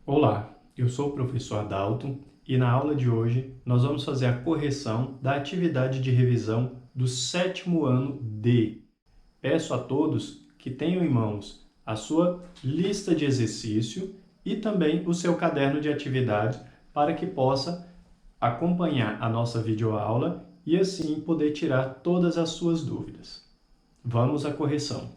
Olá, eu sou o professor Adalto e na aula de hoje nós vamos fazer a correção da atividade de revisão do 7º ano D. Peço a todos que tenham em mãos a sua lista de exercício e também o seu caderno de atividades para que possa acompanhar a nossa videoaula e assim poder tirar todas as suas dúvidas. Vamos à correção.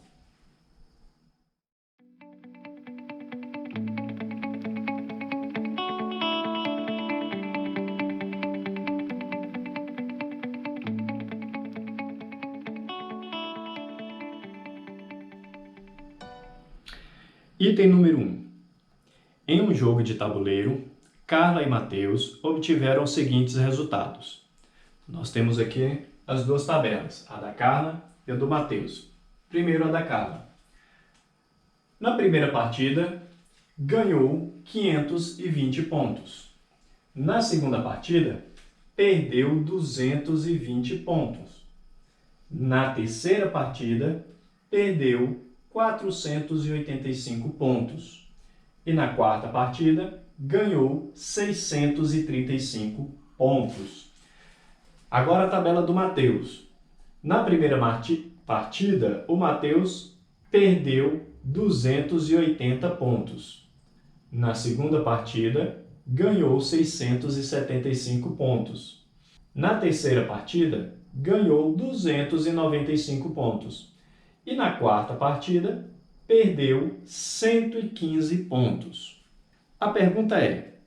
Item número 1. Em um jogo de tabuleiro, Carla e Matheus obtiveram os seguintes resultados. Nós temos aqui as duas tabelas, a da Carla e a do Matheus. Primeiro a da Carla. Na primeira partida, ganhou 520 pontos. Na segunda partida, perdeu 220 pontos. Na terceira partida, perdeu 485 pontos. E na quarta partida, ganhou 635 pontos. Agora a tabela do Matheus. Na primeira partida, o Matheus perdeu 280 pontos. Na segunda partida, ganhou 675 pontos. Na terceira partida, ganhou 295 pontos. E na quarta partida, perdeu 115 pontos. A pergunta é,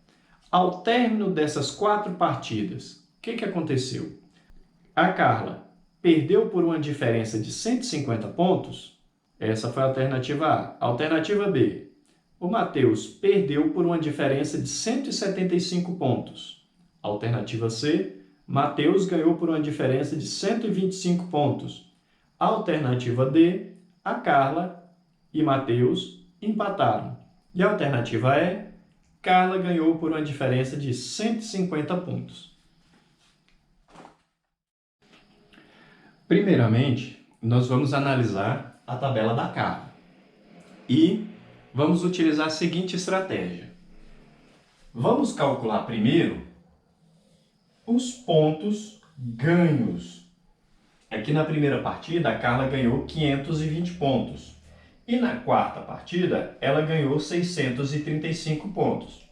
ao término dessas 4 partidas, o que aconteceu? A Carla perdeu por uma diferença de 150 pontos? Essa foi a alternativa A. Alternativa B. O Matheus perdeu por uma diferença de 175 pontos. Alternativa C. Matheus ganhou por uma diferença de 125 pontos. Alternativa D. A Carla e Matheus empataram. E a alternativa E. Carla ganhou por uma diferença de 150 pontos. Primeiramente, nós vamos analisar a tabela da Carla e vamos utilizar a seguinte estratégia. Vamos calcular primeiro os pontos ganhos. Aqui na primeira partida, a Carla ganhou 520 pontos. E na quarta partida, ela ganhou 635 pontos.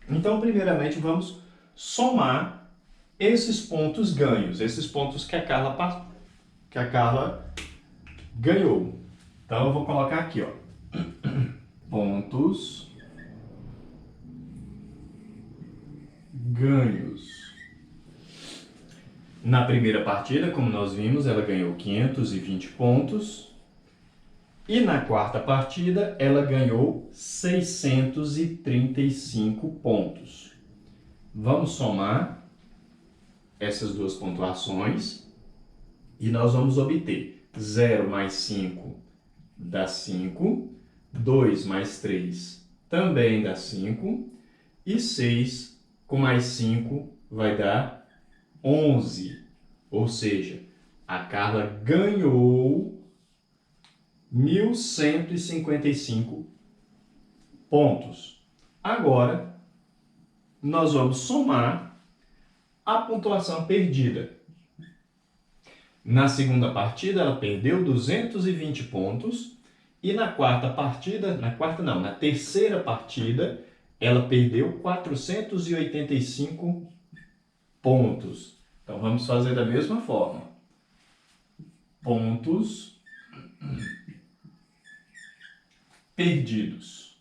Então, primeiramente, vamos somar esses pontos ganhos, esses pontos que a Carla ganhou. Então, eu vou colocar aqui, ó, pontos ganhos. Na primeira partida, como nós vimos, ela ganhou 520 pontos. E na quarta partida, ela ganhou 635 pontos. Vamos somar essas duas pontuações e nós vamos obter 0 mais 5 dá 5, 2 mais 3 também dá 5, e 6 com mais 5 vai dar 11. Ou seja, a Carla ganhou 1.155 pontos. Agora, nós vamos somar a pontuação perdida. Na segunda partida, ela perdeu 220 pontos. E na na terceira partida, ela perdeu 485 pontos. Então, vamos fazer da mesma forma. Pontos perdidos.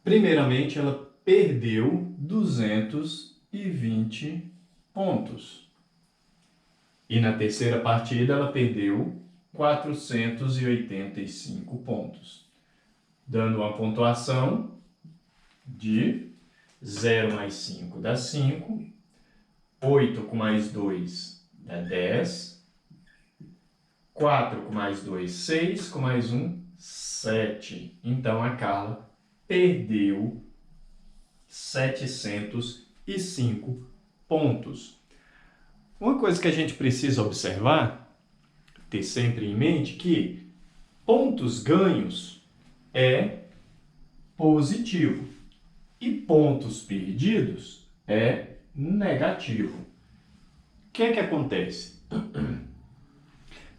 Primeiramente, ela perdeu 220 pontos. E na terceira partida, ela perdeu 485 pontos. Dando uma pontuação de 0 mais 5 dá 5, 8 com mais 2 dá 10, 4 com mais 2, 6, com mais 1, 7. Então, a Carla perdeu 705 pontos. Uma coisa que a gente precisa observar ter sempre em mente que pontos ganhos é positivo e pontos perdidos é negativo. O que é que acontece?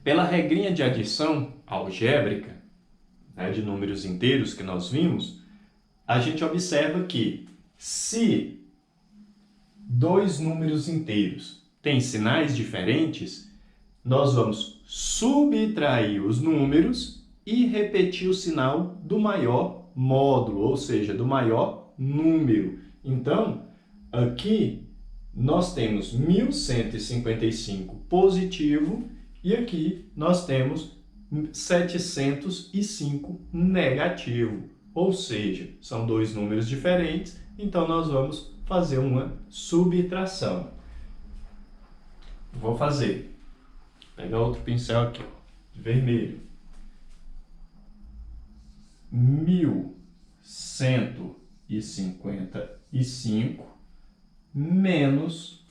Pela regrinha de adição algébrica, né, de números inteiros que nós vimos, a gente observa que se dois números inteiros têm sinais diferentes, nós vamos subtrair os números e repetir o sinal do maior módulo, ou seja, do maior número. Então, aqui nós temos 1155 positivo e aqui nós temos 705 negativo. Ou seja, são dois números diferentes, então nós vamos fazer uma subtração. Vou fazer. Vou pegar outro pincel aqui, de vermelho. 1155 menos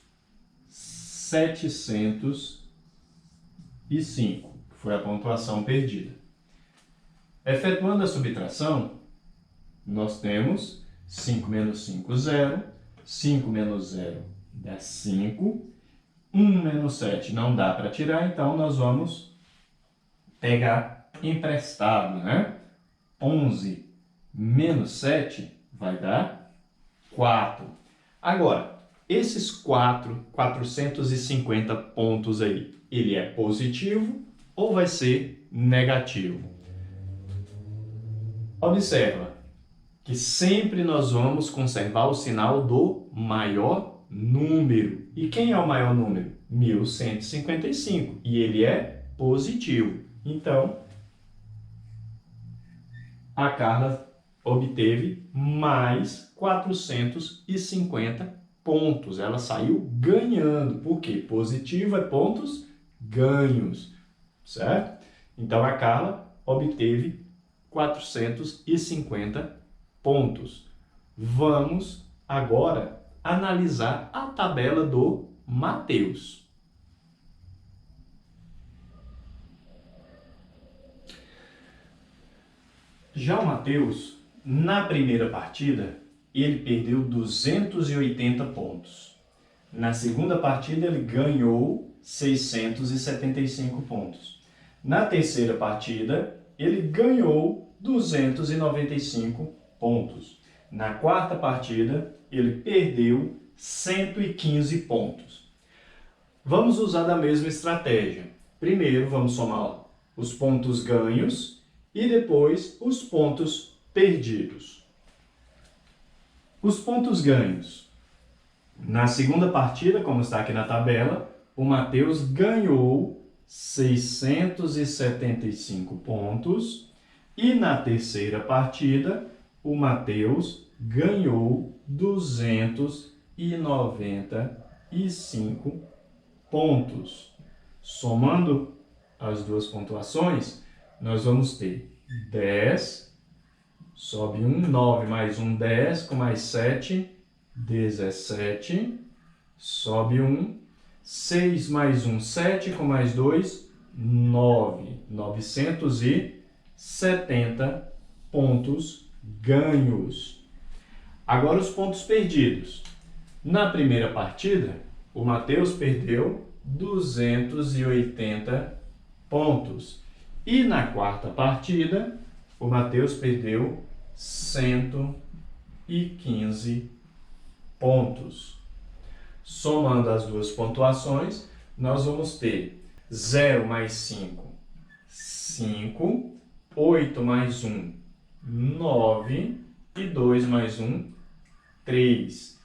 705, que foi a pontuação perdida. Efetuando a subtração, nós temos 5 menos 5, 0. 5 menos 0 dá 5. 1 menos 7 não dá para tirar, então nós vamos pegar emprestado, né? 11 menos 7 vai dar 4. Agora, esses 450 pontos aí, ele é positivo ou vai ser negativo? Observa que sempre nós vamos conservar o sinal do maior número. E quem é o maior número? 1155. E ele é positivo. Então, a Carla obteve mais 450 pontos. Ela saiu ganhando. Por quê? Positivo é pontos ganhos, certo? Então, a Carla obteve 450 pontos. Vamos agora analisar a tabela do Matheus. Já o Matheus, na primeira partida, ele perdeu 280 pontos. Na segunda partida, ele ganhou 675 pontos. Na terceira partida, ele ganhou 295 pontos. Na quarta partida, ele perdeu 115 pontos. Vamos usar da mesma estratégia. Primeiro, vamos somar os pontos ganhos e depois os pontos perdidos. Os pontos ganhos. Na segunda partida, como está aqui na tabela, o Matheus ganhou 675 pontos e na terceira partida, o Matheus ganhou 295 pontos. Somando as duas pontuações, nós vamos ter 10, sobe 1, 9 mais 1, 10, com mais 7, 17, sobe 1, 6 mais 1, 7, com mais 2, 9, 970 pontos ganhos. Agora os pontos perdidos. Na primeira partida, o Matheus perdeu 280 pontos. E na quarta partida, o Matheus perdeu 115 pontos. Somando as duas pontuações, nós vamos ter 0 mais 5, 5, 8 mais 1, 9 e 2 mais 1, 3.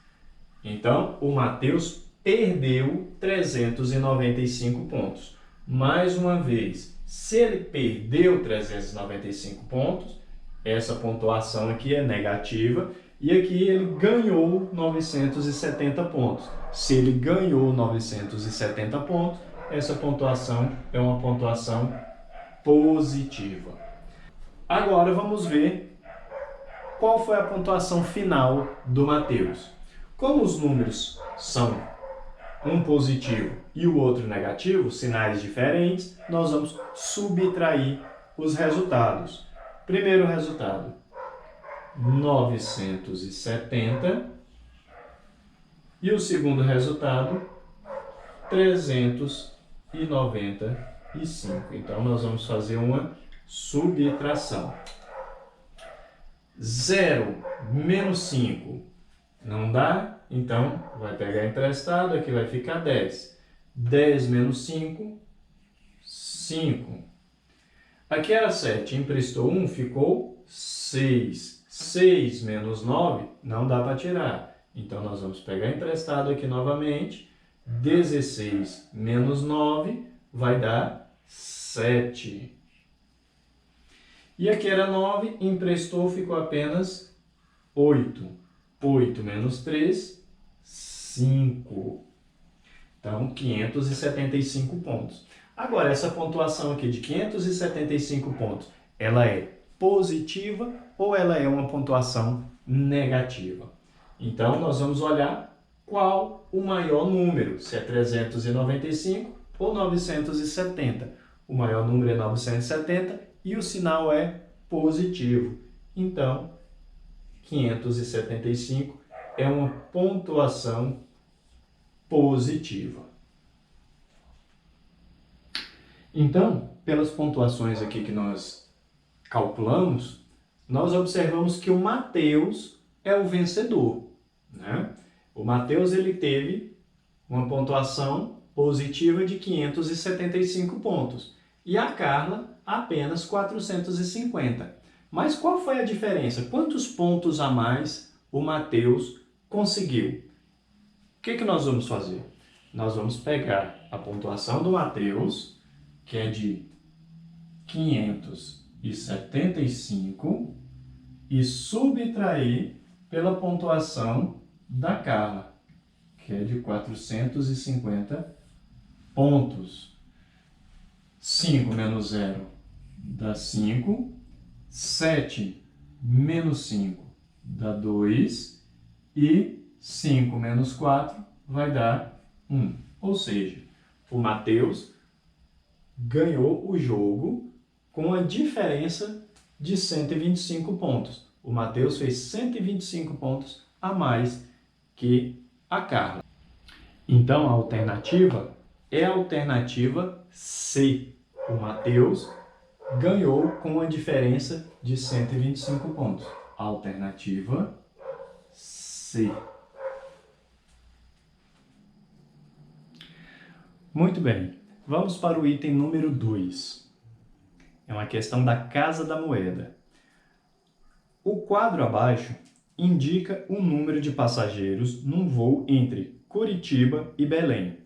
Então, o Matheus perdeu 395 pontos. Mais uma vez, se ele perdeu 395 pontos, essa pontuação aqui é negativa e aqui ele ganhou 970 pontos. Se ele ganhou 970 pontos, essa pontuação é uma pontuação positiva. Agora vamos ver qual foi a pontuação final do Matheus. Como os números são um positivo e o outro negativo, sinais diferentes, nós vamos subtrair os resultados. Primeiro resultado, 970, e o segundo resultado, 395. Então, nós vamos fazer uma subtração. 0 menos 5 não dá, então vai pegar emprestado, aqui vai ficar 10. 10 menos 5, 5. Aqui era 7, emprestou 1, ficou 6. 6 menos 9 não dá para tirar. Então, nós vamos pegar emprestado aqui novamente. 16 menos 9 vai dar 7. E aqui era 9, emprestou, ficou apenas 8. 8 menos 3, 5. Então, 575 pontos. Agora, essa pontuação aqui de 575 pontos, ela é positiva ou ela é uma pontuação negativa? Então, nós vamos olhar qual o maior número, se é 395 ou 970. O maior número é 970 e o sinal é positivo. Então, 575 é uma pontuação positiva. Então, pelas pontuações aqui que nós calculamos, nós observamos que o Mateus é o vencedor, né? O Mateus ele teve uma pontuação positiva de 575 pontos e a Carla apenas 450. Mas qual foi a diferença? Quantos pontos a mais o Mateus conseguiu? O que nós vamos fazer? Nós vamos pegar a pontuação do Mateus, que é de 575, e subtrair pela pontuação da Carla, que é de 450 pontos. 5 menos 0 dá 5. 7 menos 5 dá 2. E 5 menos 4 vai dar 1. Ou seja, o Mateus ganhou o jogo com a diferença de 125 pontos. O Mateus fez 125 pontos a mais que a Carla. Então, a alternativa é a alternativa C. O Mateus ganhou com a diferença de 125 pontos. Alternativa C. Muito bem. Vamos para o item número 2. É uma questão da Casa da Moeda. O quadro abaixo indica o número de passageiros num voo entre Curitiba e Belém,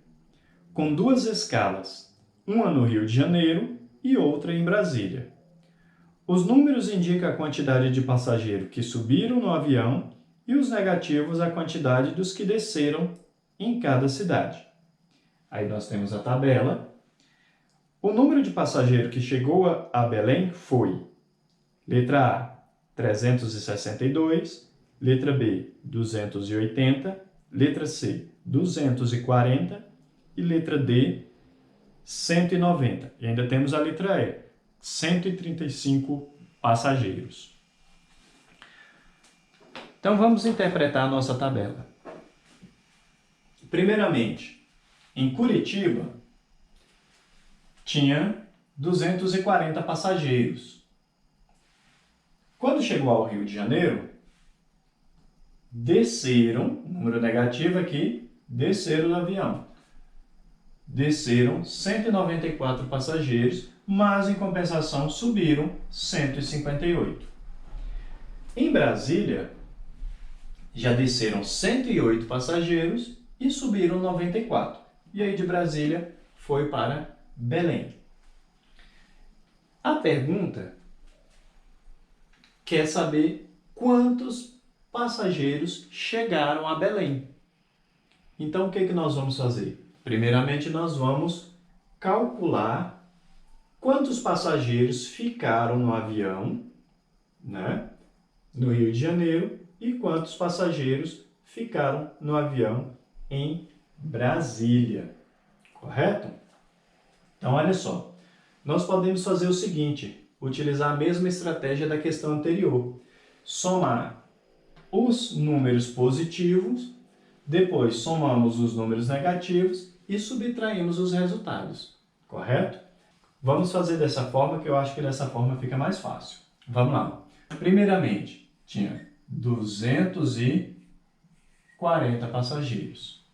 com duas escalas, uma no Rio de Janeiro e outra em Brasília. Os números indicam a quantidade de passageiros que subiram no avião e os negativos a quantidade dos que desceram em cada cidade. Aí nós temos a tabela. O número de passageiros que chegou a Belém foi: letra A, 362, letra B, 280, letra C, 240 e letra D, 190. E ainda temos a letra E, 135 passageiros. Então vamos interpretar a nossa tabela. Primeiramente, em Curitiba, tinha 240 passageiros. Quando chegou ao Rio de Janeiro, desceram, número negativo aqui, desceram do avião. Desceram 194 passageiros, mas em compensação subiram 158. Em Brasília, já desceram 108 passageiros e subiram 94. E aí de Brasília foi para Belém. A pergunta quer saber quantos passageiros chegaram a Belém. Então, o que nós vamos fazer? Primeiramente, nós vamos calcular quantos passageiros ficaram no avião, né, no Rio de Janeiro, e quantos passageiros ficaram no avião em Brasília. Correto? Então, olha só. Nós podemos fazer o seguinte, utilizar a mesma estratégia da questão anterior. Somar os números positivos, depois somamos os números negativos e subtraímos os resultados. Correto? Vamos fazer dessa forma, que eu acho que dessa forma fica mais fácil. Vamos lá. Primeiramente, tinha 240 passageiros.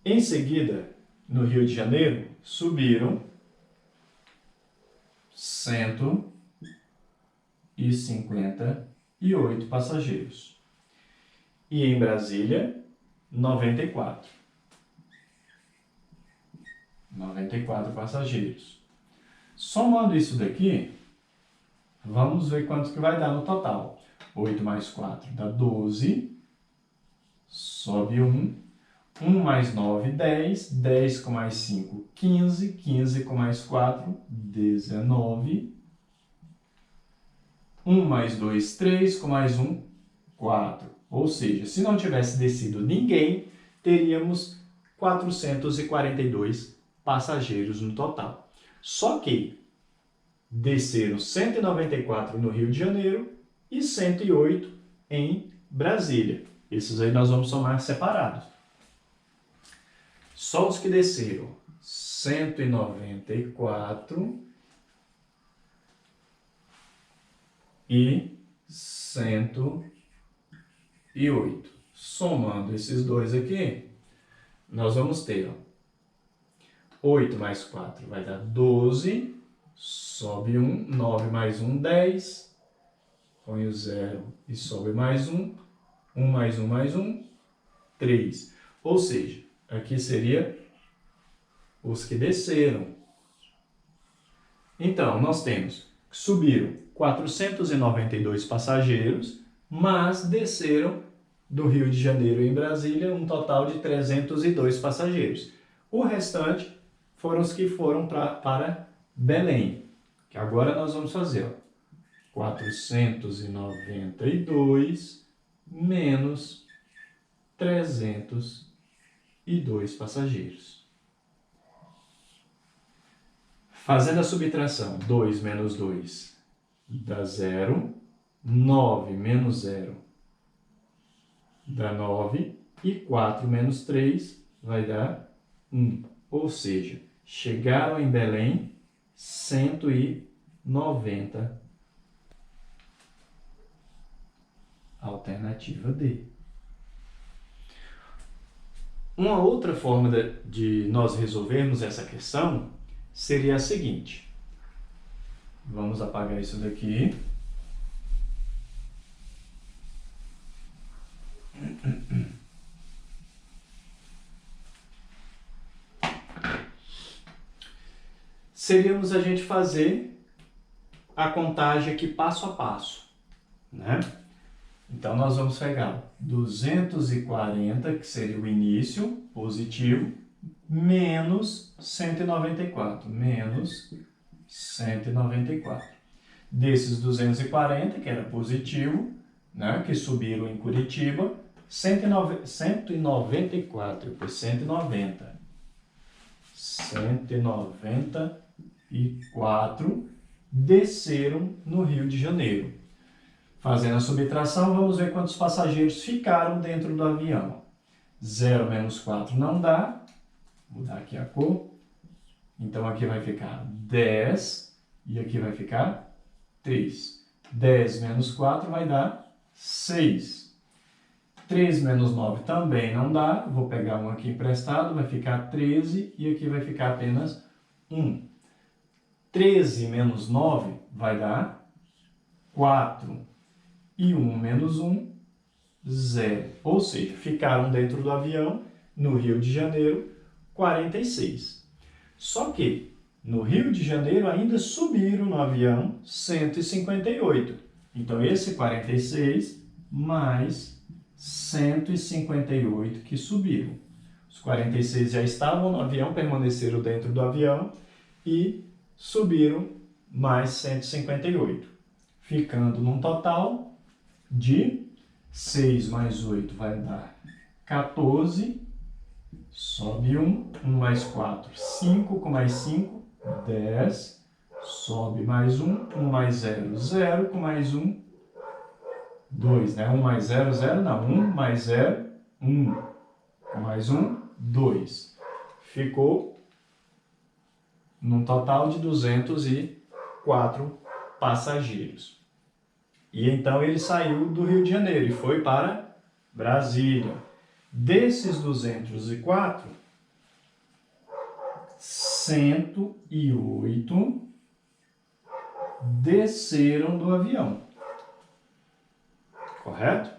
Em seguida, no Rio de Janeiro, subiram 158 passageiros. E em Brasília, 94 passageiros. Somando isso daqui, vamos ver quanto que vai dar no total. 8 mais 4 dá 12, sobe 1. 1 mais 9, 10. 10 com mais 5, 15. 15 com mais 4, 19. 1 mais 2, 3. Com mais 1, 4. Ou seja, se não tivesse descido ninguém, teríamos 442 passageiros no total. Só que desceram 194 no Rio de Janeiro e 108 em Brasília. Esses aí nós vamos somar separados. Só os que desceram 194 e 108. Somando esses dois aqui, nós vamos ter 8 mais 4 vai dar 12, sobe 1, 9 mais 1, 10, põe o 0 e sobe mais 1, 1 mais 1 mais 1, 3. Ou seja, aqui seria os que desceram. Então, nós temos que subiram 492 passageiros, mas desceram do Rio de Janeiro em Brasília um total de 302 passageiros. O restante foram os que foram para Belém, que agora nós vamos fazer 492 menos 302 passageiros. Fazendo a subtração, 2 menos 2 dá 0, 9 menos 0 dá 9 e 4 menos 3 vai dar 1. Ou seja, chegaram em Belém 190. Alternativa D. Uma outra forma de nós resolvermos essa questão seria a seguinte. Vamos apagar isso daqui. Seríamos a gente fazer a contagem aqui passo a passo, né? Então, nós vamos pegar 240, que seria o início, positivo, menos 194, menos 194. Desses 240, que era positivo, né, que subiram em Curitiba, 194, depois 190. 194 desceram no Rio de Janeiro. Fazendo a subtração, vamos ver quantos passageiros ficaram dentro do avião. 0 menos 4 não dá. Vou mudar aqui a cor. Então, aqui vai ficar 10 e aqui vai ficar 3. 10 menos 4 vai dar 6. 3 menos 9 também não dá. Vou pegar um aqui emprestado, vai ficar 13 e aqui vai ficar apenas 1. 13 menos 9 vai dar 4. E 1 menos 1, 0. Ou seja, ficaram dentro do avião, no Rio de Janeiro, 46. Só que, no Rio de Janeiro, ainda subiram no avião 158. Então, esse 46 mais 158 que subiram. Os 46 já estavam no avião, permaneceram dentro do avião e subiram mais 158. Ficando num total de 6 mais 8 vai dar 14, sobe 1, 1 mais 4, 5, com mais 5, 10, sobe mais 1, 1 mais 0, 0, com mais 1, 2, né? 1 mais 0, 0, não, 1 mais 0, 1, com mais 1, 2. Ficou num total de 204 passageiros. E então ele saiu do Rio de Janeiro e foi para Brasília. Desses 204, 108 desceram do avião. Correto?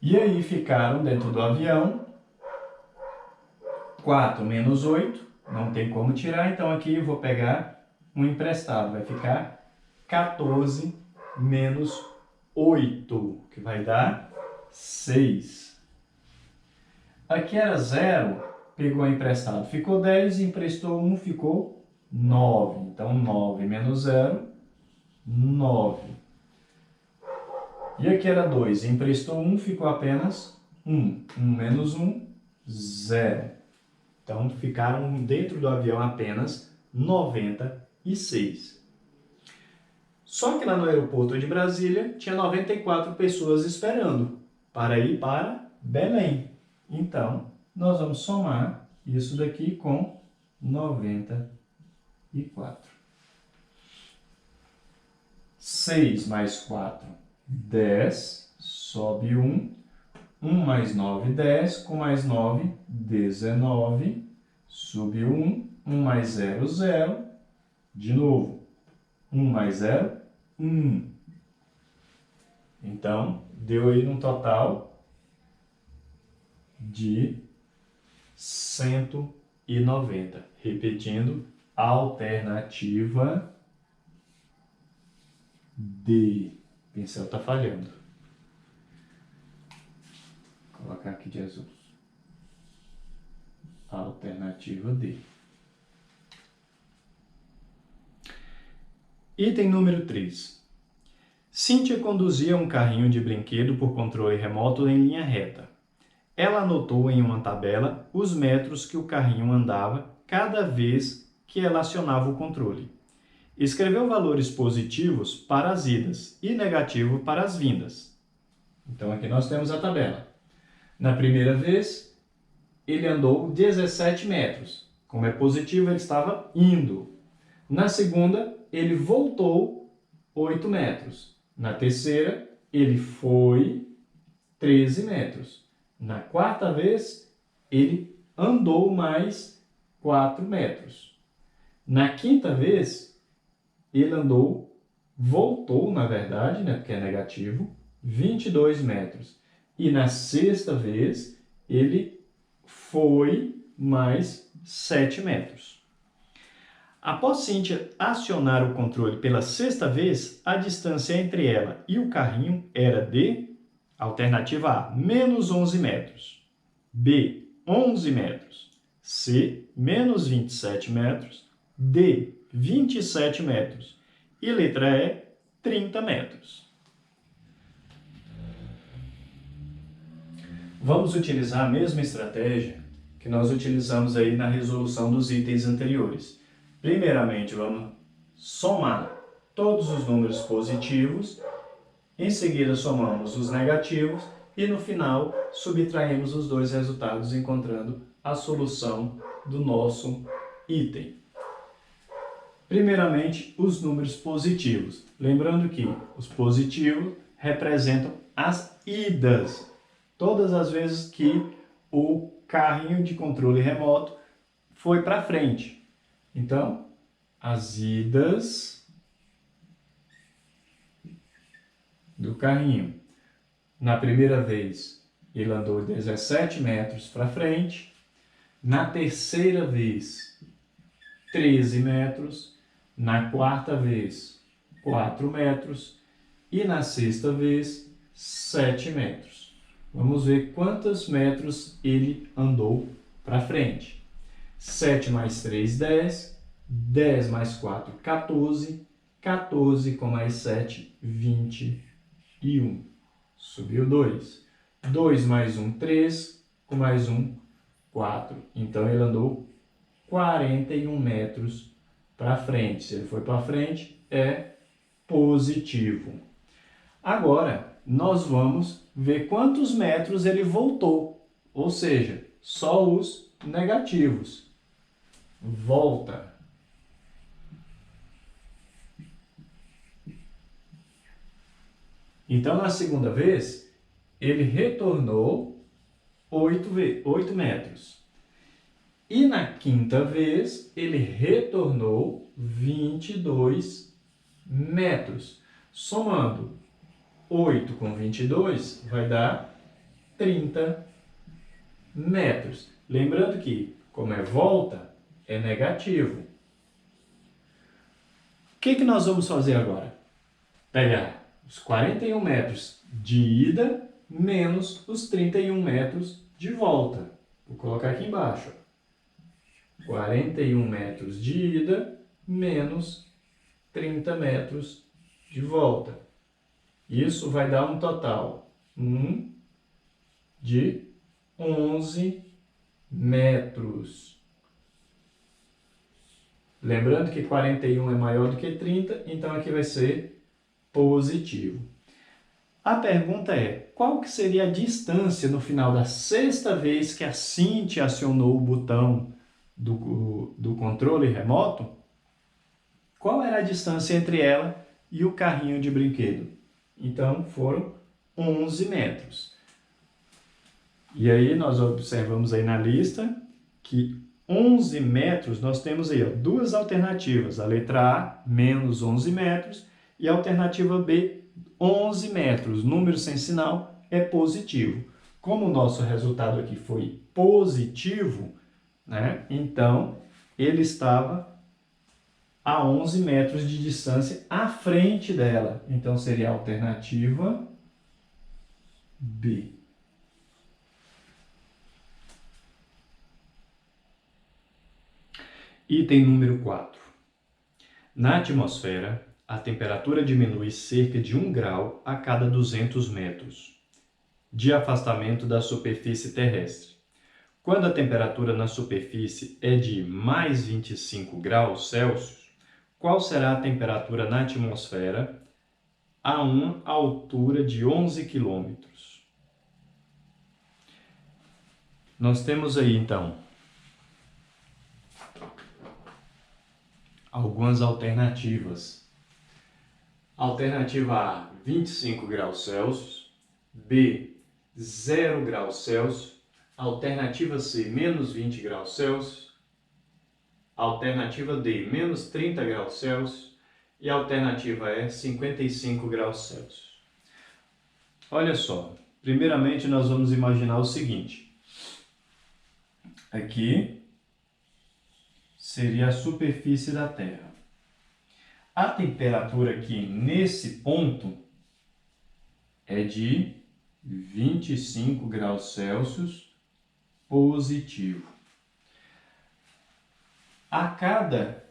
E aí ficaram dentro do avião 4 menos 8, não tem como tirar, então aqui eu vou pegar um emprestado, vai ficar 14 menos 8, que vai dar 6. Aqui era 0, pegou emprestado, ficou 10, emprestou 1, ficou 9. Então 9 menos 0, 9. E aqui era 2, emprestou 1, ficou apenas 1. 1 menos 1, 0. Então, ficaram dentro do avião apenas 96. Só que lá no aeroporto de Brasília, tinha 94 pessoas esperando para ir para Belém. Então, nós vamos somar isso daqui com 94. 6 mais 4, 10, sobe 1. 1 mais 9, 10, com mais 9, 19, subiu 1, 1 mais 0, 0, de novo, 1 mais 0, 1. Então, deu aí um total de 190. Repetindo, alternativa D. O pincel está falhando. Vou colocar aqui de azul. Alternativa D. Item número 3. Cíntia conduzia um carrinho de brinquedo por controle remoto em linha reta. Ela anotou em uma tabela os metros que o carrinho andava cada vez que ela acionava o controle. Escreveu valores positivos para as idas e negativo para as vindas. Então aqui nós temos a tabela. Na primeira vez, ele andou 17 metros. Como é positivo, ele estava indo. Na segunda, ele voltou 8 metros. Na terceira, ele foi 13 metros. Na quarta vez, ele andou mais 4 metros. Na quinta vez, ele voltou, na verdade, né, porque é negativo, 22 metros. E na sexta vez, ele foi mais 7 metros. Após Cíntia acionar o controle pela sexta vez, a distância entre ela e o carrinho era de, alternativa A, menos 11 metros, B, 11 metros, C, menos 27 metros, D, 27 metros e letra E, 30 metros. Vamos utilizar a mesma estratégia que nós utilizamos aí na resolução dos itens anteriores. Primeiramente, vamos somar todos os números positivos, em seguida somamos os negativos e no final subtraímos os dois resultados encontrando a solução do nosso item. Primeiramente, os números positivos. Lembrando que os positivos representam as idas. Todas as vezes que o carrinho de controle remoto foi para frente. Então, as idas do carrinho. Na primeira vez, ele andou 17 metros para frente. Na terceira vez, 13 metros. Na quarta vez, 4 metros. E na sexta vez, 7 metros. Vamos ver quantos metros ele andou para frente. 7 mais 3, 10. 10 mais 4, 14. 14 com mais 7, 21. Subiu 2. 2 mais 1, 3, com mais 1, 4. Então, ele andou 41 metros para frente. Se ele foi para frente, é positivo. Agora, nós vamos ver quantos metros ele voltou, ou seja, só os negativos. Volta. Então, na segunda vez, ele retornou 8 metros. E na quinta vez, ele retornou 22 metros. Somando 8 com 22, vai dar 30 metros. Lembrando que, como é volta, é negativo. O que nós vamos fazer agora? Pegar os 41 metros de ida menos os 31 metros de volta. Vou colocar aqui embaixo. 41 metros de ida menos 30 metros de volta. Isso vai dar um total de 11 metros. Lembrando que 41 é maior do que 30, então aqui vai ser positivo. A pergunta é, qual que seria a distância no final da sexta vez que a Cintia acionou o botão do controle remoto? Qual era a distância entre ela e o carrinho de brinquedo? Então, foram 11 metros. E aí, nós observamos aí na lista que 11 metros, nós temos aí duas alternativas. A letra A, menos 11 metros, e a alternativa B, 11 metros. Número sem sinal é positivo. Como o nosso resultado aqui foi positivo, né? Então, ele estava a 11 metros de distância à frente dela. Então, seria a alternativa B. Item número 4. Na atmosfera, a temperatura diminui cerca de 1 grau a cada 200 metros de afastamento da superfície terrestre. Quando a temperatura na superfície é de mais 25 graus Celsius, qual será a temperatura na atmosfera a uma altura de 11 quilômetros? Nós temos aí, então, algumas alternativas. Alternativa A, 25 graus Celsius. B, 0 graus Celsius. Alternativa C, menos 20 graus Celsius. Alternativa D, menos 30 graus Celsius. E a alternativa E, 55 graus Celsius. Olha só, primeiramente nós vamos imaginar o seguinte. Aqui seria a superfície da Terra. A temperatura aqui nesse ponto é de 25 graus Celsius positivo. A cada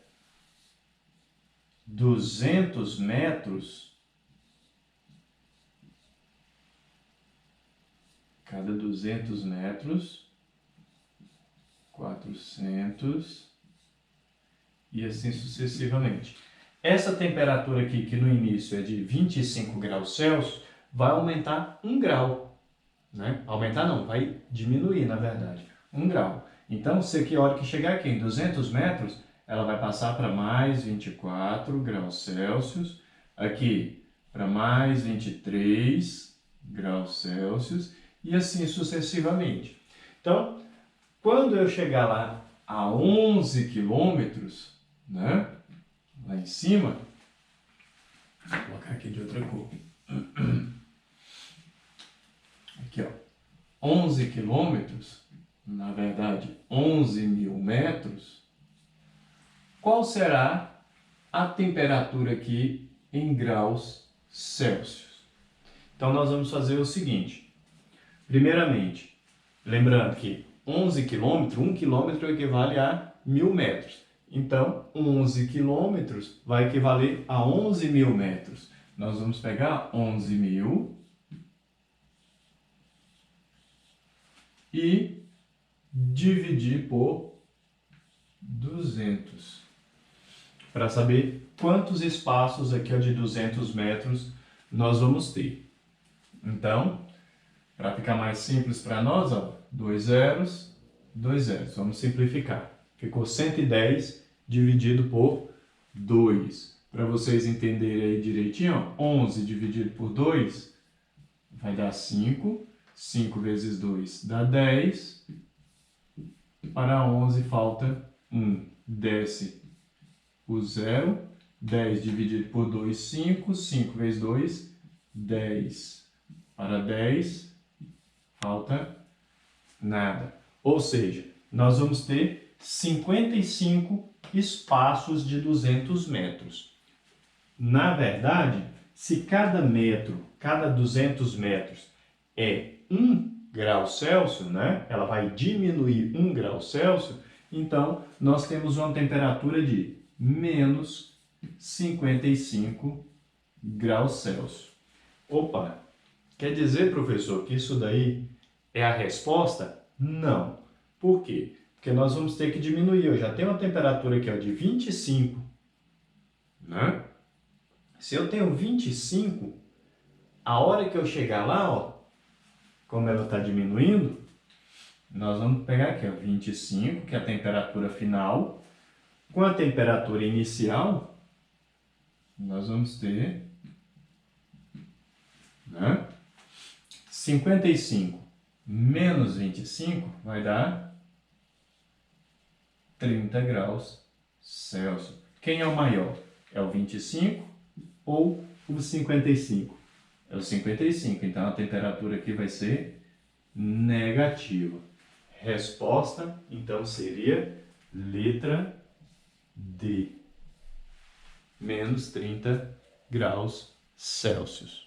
200 metros, 400 e assim sucessivamente. Essa temperatura aqui, que no início é de 25 graus Celsius, vai aumentar 1 grau. Né? Aumentar não, vai diminuir, na verdade, 1 grau. Então, se aqui, a hora que chegar aqui em 200 metros, ela vai passar para mais 24 graus Celsius. Aqui, para mais 23 graus Celsius. E assim sucessivamente. Então, quando eu chegar lá a 11 quilômetros, né? Lá em cima, vou colocar aqui de outra cor. Aqui, ó, 11 quilômetros, na verdade, 11.000 metros. Qual será a temperatura aqui em graus Celsius? Então, nós vamos fazer o seguinte. Primeiramente, lembrando que 11 quilômetros, 1 quilômetro equivale a 1.000 metros. Então, 11 quilômetros vai equivaler a 11.000 metros. Nós vamos pegar 11.000 e dividir por 200. Para saber quantos espaços aqui ó, de 200 metros nós vamos ter. Então, para ficar mais simples para nós, ó, 2 zeros, 2 zeros. Vamos simplificar. Ficou 110 dividido por 2. Para vocês entenderem aí direitinho, ó, 11 dividido por 2 vai dar 5. 5 vezes 2 dá 10. Para 11 falta 1. Desce o 0. 10 dividido por 2, 5. 5 vezes 2, 10. Para 10, falta nada. Ou seja, nós vamos ter 55 espaços de 200 metros. Na verdade, se cada metro, cada 200 metros é 1 grau Celsius, né? Ela vai diminuir 1 grau Celsius, então nós temos uma temperatura de menos 55 graus Celsius. Opa! Quer dizer, professor, que isso daí é a resposta? Não. Por quê? Porque nós vamos ter que diminuir. Eu já tenho uma temperatura aqui ó, de 25. Né? Se eu tenho 25, a hora que eu chegar lá, ó, como ela está diminuindo, nós vamos pegar aqui ó, 25, que é a temperatura final. Com a temperatura inicial, nós vamos ter... Né? 55 menos 25 vai dar 30 graus Celsius. Quem é o maior? É o 25 ou o 55? É o 55, então a temperatura aqui vai ser negativa. Resposta, então, seria letra D, menos 30 graus Celsius.